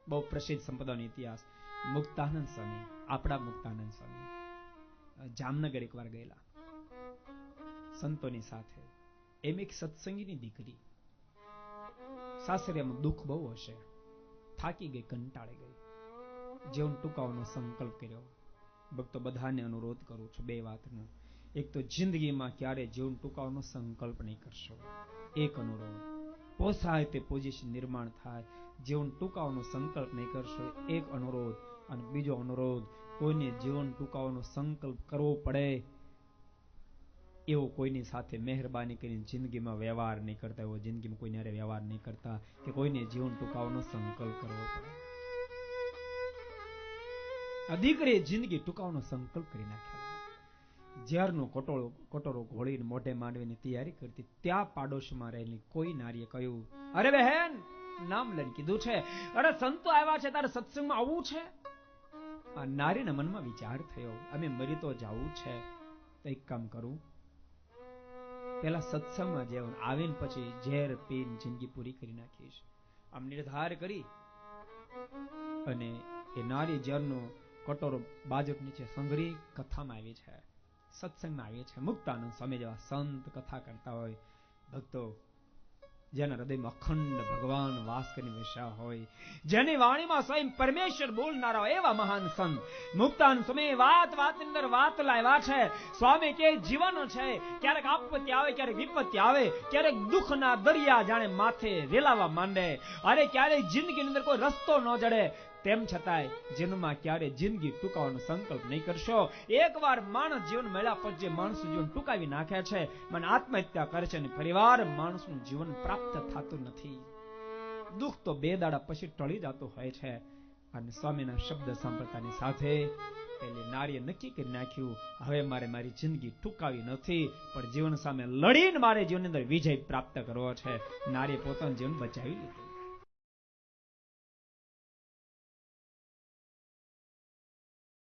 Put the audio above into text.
બહુ પ્રસિદ્ધ સંપ્રદાયનો ઇતિહાસ. મુક્તાનંદ સ્વામી, આપણા મુક્તાનંદ સ્વામી જામનગર એકવાર ગયેલા સંતોની સાથે. એમ એક સત્સંગીની દીકરી સાસરિયામાં દુઃખ બહુ હશે, થાકી ગઈ, કંટાળી ગઈ, જીવન ટૂંકાવવાનો સંકલ્પ કર્યો. ભક્તો બધાને અનુરોધ કરું છું બે વાતનો. એક તો જિંદગીમાં ક્યારે જીવન ટૂંકાવવાનો સંકલ્પ નહીં કરશો, એક અનુરોધ. પોસાય તે પોઝિશન નિર્માણ થાય, જીવન ટૂંકાવવાનો સંકલ્પ નહીં કરશો, એક અનુરોધ. અને બીજો અનુરોધ, કોઈને જીવન ટૂંકાવવાનો સંકલ્પ કરવો પડે એવો કોઈની સાથે મહેરબાની કરીને જિંદગીમાં વ્યવહાર નહીં કરતા, એવો જિંદગીમાં કોઈને હારે વ્યવહાર નહીં કરતા કે કોઈને જીવન ટૂંકાવવાનો સંકલ્પ કરવો પડે. આ દીકરીએ જિંદગી ટૂંકાવવાનો સંકલ્પ કરી નાખ્યો. ઝેરનો કટોરો ઘોળીને મોઢે માંડવીની તૈયારી કરતી, ત્યાં પાડોશમાં રહેલી કોઈ નારીએ કહ્યું, અરે બહેન, નામ લઈને કીધું છે, અરે સંતો આવ્યા છે, તારે સત્સંગમાં આવવું છે? આ નારીના મનમાં વિચાર થયો, અમે મરી તો જવું છે, તો એક કામ કરું, પેલા સત્સંગમાં જવું, આવીને પછી ઝેર પીને જિંદગી પૂરી કરી નાખીશ. આમ નિર્ધાર કરી અને એ નારી ઝેરનો કટોરો બાજટ નીચે સંઘરી કથામાં આવી છે, સત્સંગમાં આવી છે. મુક્તાનંદ સ્વામી જેવા સંત કથા કરતા હોય, ભક્તો જેના હૃદયમાં અખંડ ભગવાન વાસ કરીને બેસ્યા હોય, જેની વાણીમાં સ્વયં પરમેશ્વર બોલનારા હોય, એવા મહાન સંત મુક્તાનંદ સ્વામી વાત અંદર વાત લાવ્યા છે. સ્વામી કે જીવન છે, ક્યારેક આપત્તિ આવે, ક્યારેક વિપત્તિ આવે, ક્યારેક દુઃખના દરિયા જાણે માથે રેલાવા માંડે, અરે ક્યારેક જિંદગીની અંદર કોઈ રસ્તો ન જડે, તેમ છતાંય જીવનમાં ક્યારે જિંદગી ટૂંકાવવાનો સંકલ્પ નહીં કરશો. એકવાર માણસ જીવન મળ્યા પછી જે માણસ જીવન ટૂંકાવી નાખે છે, મને આત્મહત્યા કરે છે, અને પરિવાર માણસનું જીવન પ્રાપ્ત થતું નથી. દુઃખ તો બે દાડા પછી ટળી જતું હોય છે. અને સ્વામીના શબ્દ સાંભળતાની સાથે પેલી નારીએ નક્કી કરી નાખ્યું, હવે મારે મારી જિંદગી ટૂંકાવી નથી, પણ જીવન સામે લડીને મારે જીવનની અંદર વિજય પ્રાપ્ત કરવો છે. નારીએ પોતાનું જીવન બચાવી લીધું.